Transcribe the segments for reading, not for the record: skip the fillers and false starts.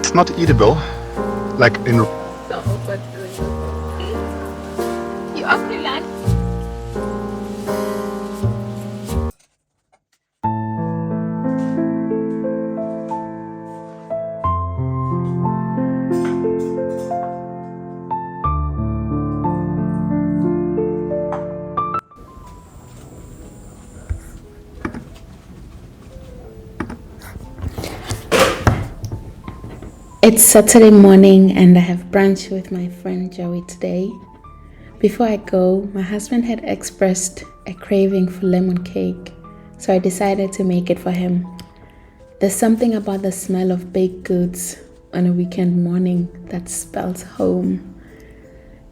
it's not eatable, like in. So, but you okay, lad? It's Saturday morning and I have brunch with my friend Joey today. Before I go, my husband had expressed a craving for lemon cake, so I decided to make it for him. There's something about the smell of baked goods on a weekend morning that spells home.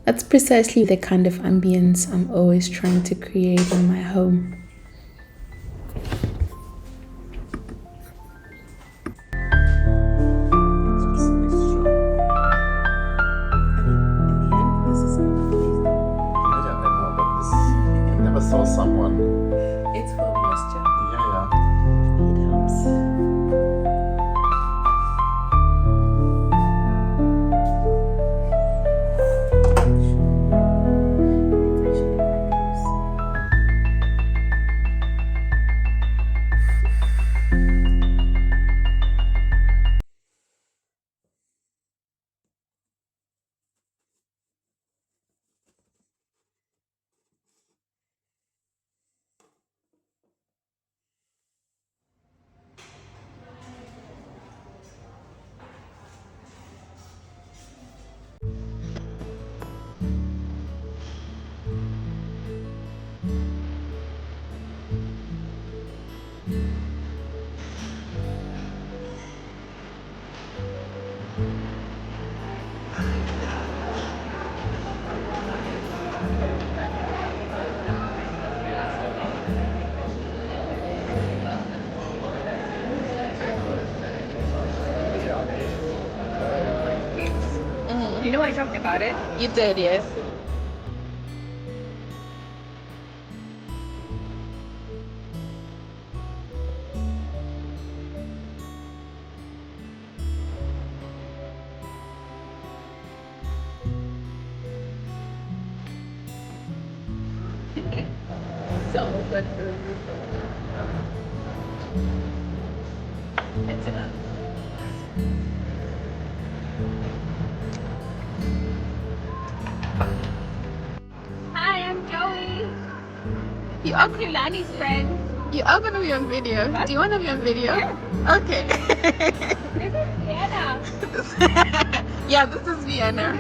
That's precisely the kind of ambience I'm always trying to create in my home. Saw someone. It's for moisture. Yeah. It helps. You know I talked about it? You did, yes. So good food. It's enough. Hi, I'm Joey. You are Kulani's friend. You are going to be on video. What? Do you want to be on video? Yeah. Okay. This is Vienna. Yeah, this is Vienna.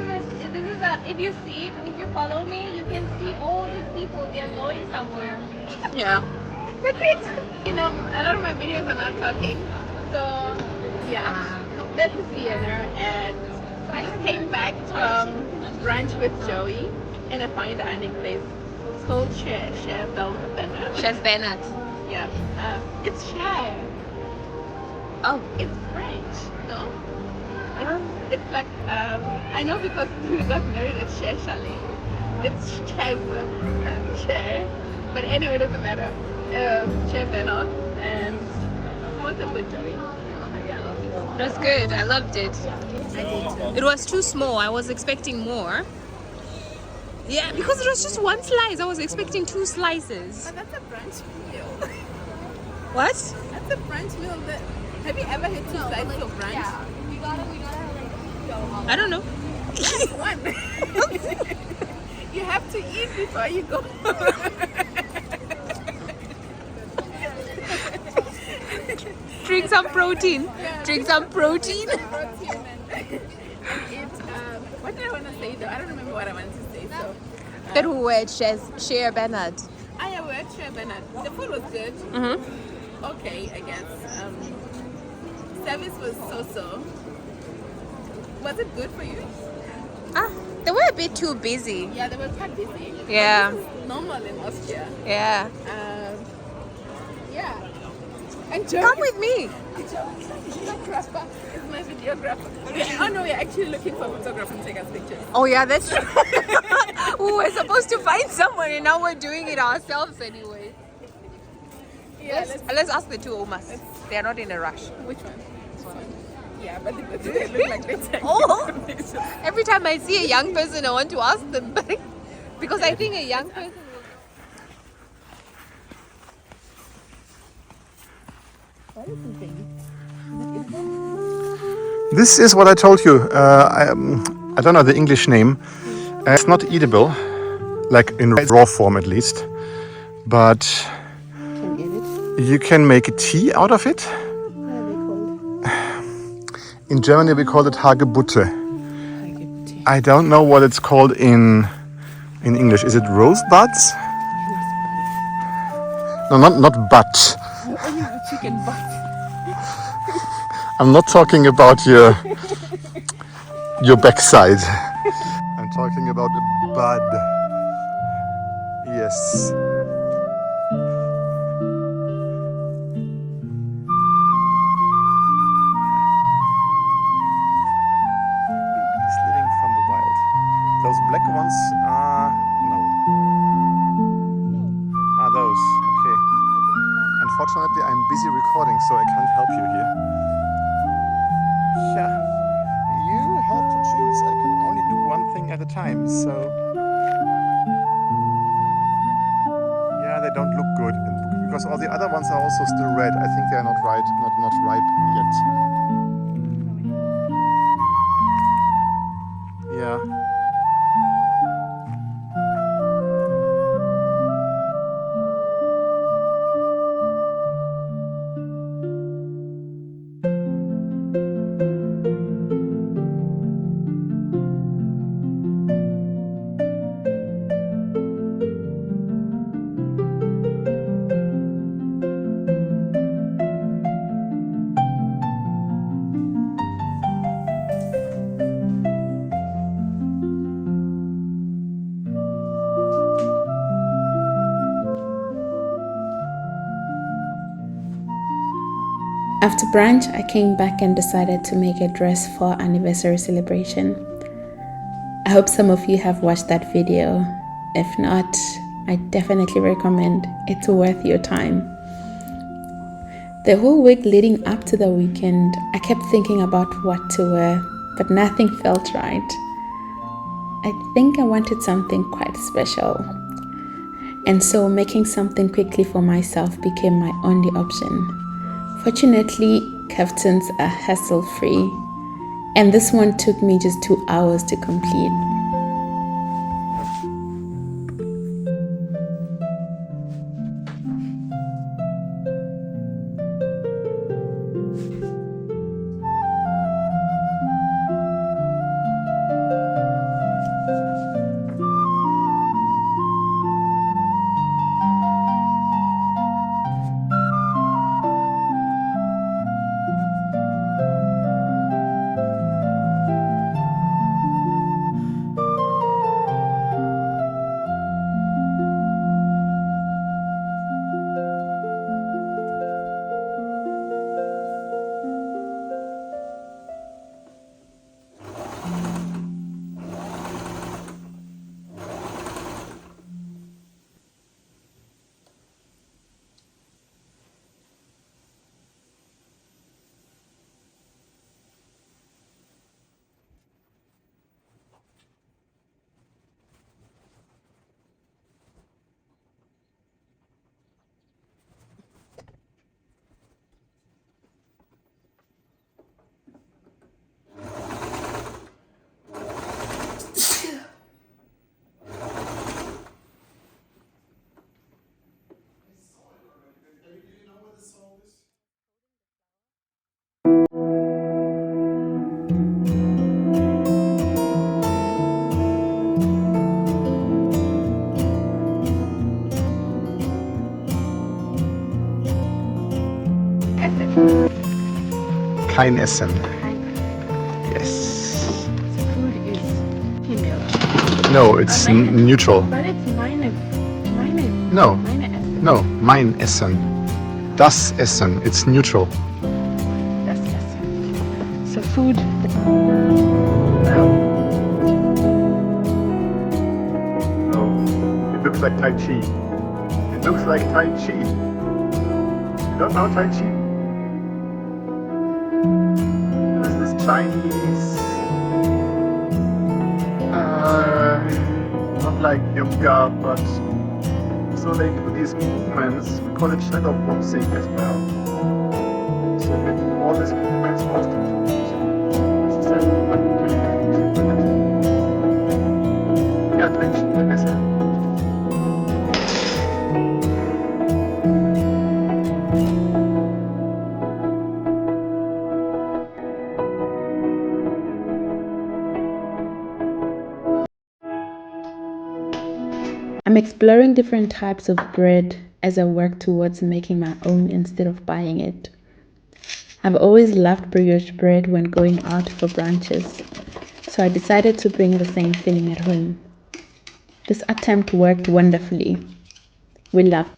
If you see, if you follow me, you can see all these people. They're going somewhere. Yeah. That's it. You know, a lot of my videos are not talking. So, yeah, this is Vienna. And so I just came back from brunch with Joey in a fine dining place. It's called Chez. Chez Bernard. Yeah. It's Chez. Oh. It's French. No? It's like, I know because we got married at Chez Chalet. It's Chez and Chez. But anyway, it doesn't matter. Chef Bernard and what's up with Joey? It was good. I loved it. It was too small. I was expecting more. Yeah, because it was just one slice. I was expecting 2 slices. But that's a brunch meal. What? That's a brunch meal. Have you ever had 2 slices of brunch? Yeah. We gotta I don't know. That's one. You have to eat before you go. Drink some protein. Drink some protein. What did I want to say though? I don't remember what I wanted to say. So That who were Chez Bernard. I were at Chez Bernard. The food was good. Mm-hmm. Okay, I guess. Service was so-so. Was it good for you? They were a bit too busy. Yeah, they were quite busy. Yeah. But this is normal in Austria. Yeah. Yeah. And Joey Come with me. photographer is my videographer. Oh no, we're actually looking for a photographer to take us pictures. Oh yeah, that's true. We were supposed to find someone and now we're doing it ourselves anyway. Yeah, Let's ask the 2 Omas. They're not in a rush. which one? This one. Yeah, but they look like rectangular. Oh! Every time I see a young person, I want to ask them, because I think a young person. What is this thing? This is what I told you. I don't know the English name. It's not eatable, like in raw form at least. But Can eat it. you can make a tea out of it. What are they called? In Germany we call it Hagebutte. Hagebutte. I don't know what it's called in English. Is it rosebuds? No, not butt. Only the chicken butt. I'm not talking about your backside. I'm talking about a bud. Yes. Babies living from the wild. Those black ones are no. Ah, those. Okay. Unfortunately, I'm busy recording, so I can't help you here. Yeah. You have to choose. I can only do one thing at a time, so yeah, they don't look good because all the other ones are also still red. I think they are not ripe yet. Yeah. After brunch, I came back and decided to make a dress for our anniversary celebration. I hope some of you have watched that video. If not, I definitely recommend. It's worth your time. The whole week leading up to the weekend, I kept thinking about what to wear, but nothing felt right. I think I wanted something quite special. And so making something quickly for myself became my only option. Fortunately, kaftans are hassle-free, and this one took me just 2 hours to complete. Kein Essen. Yes. The food is female. No, it's neutral. But it's meine No. Essen. No, mein Essen. Das Essen. It's neutral. Das Essen. So food. Oh, it looks like Tai Chi. It looks like Tai Chi. You don't know Tai Chi? Chinese, not like yoga, but so they do these movements. We call it shadow boxing as well. So they do all these movements often. Ja, besser. I'm exploring different types of bread as I work towards making my own instead of buying it. I've always loved brioche bread when going out for brunches, so I decided to bring the same feeling at home. This attempt worked wonderfully. We love.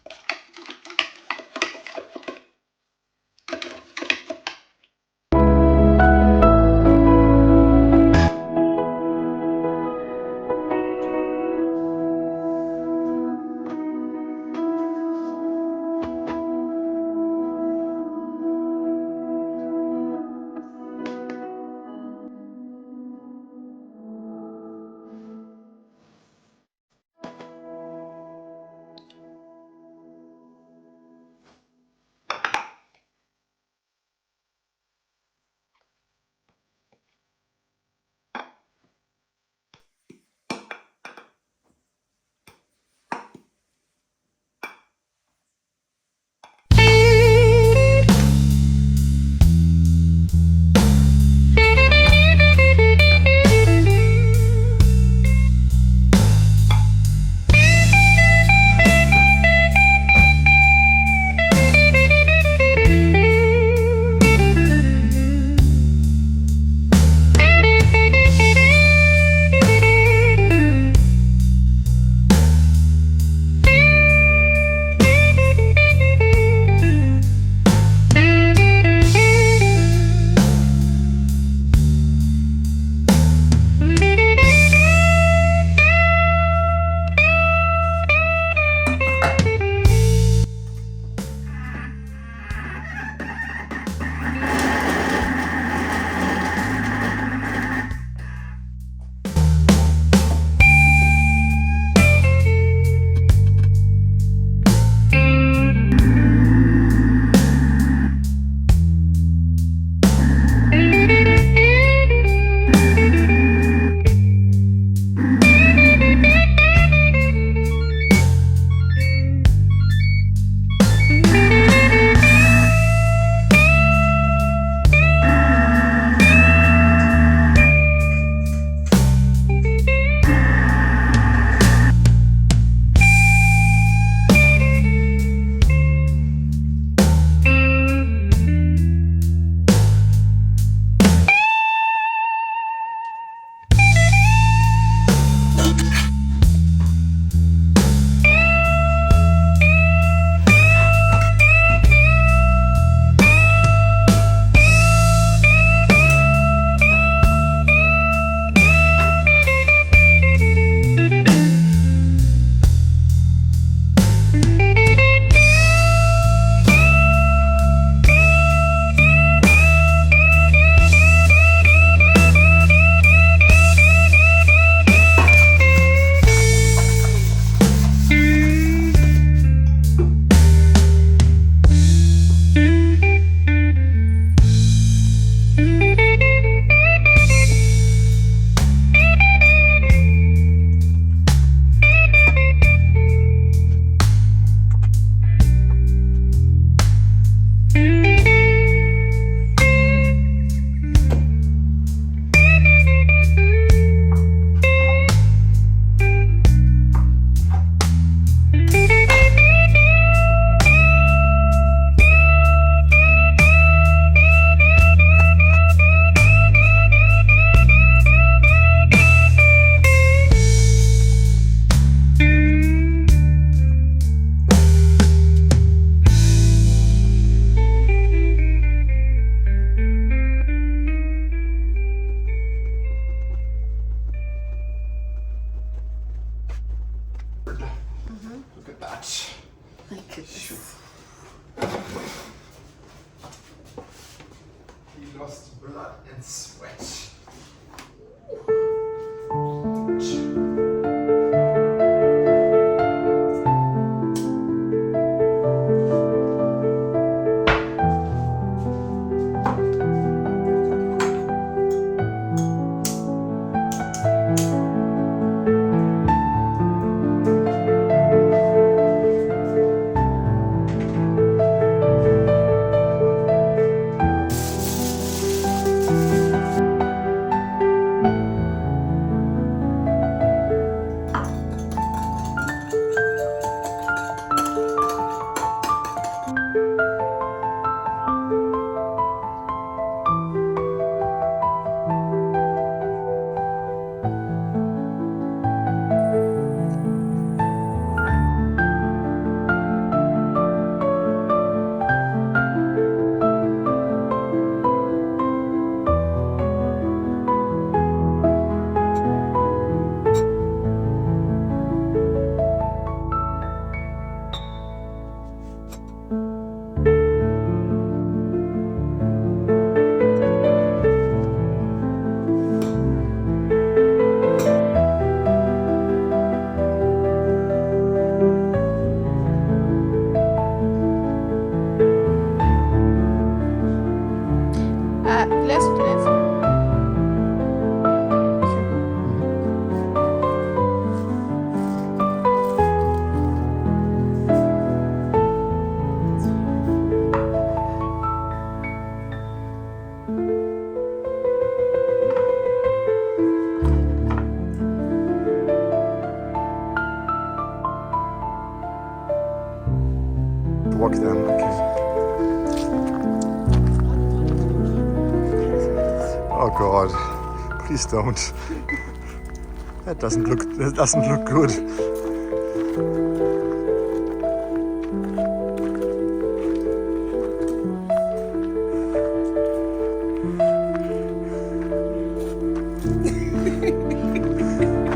lost blood and sweat. walk then. Okay. Oh God! Please don't. That doesn't look good.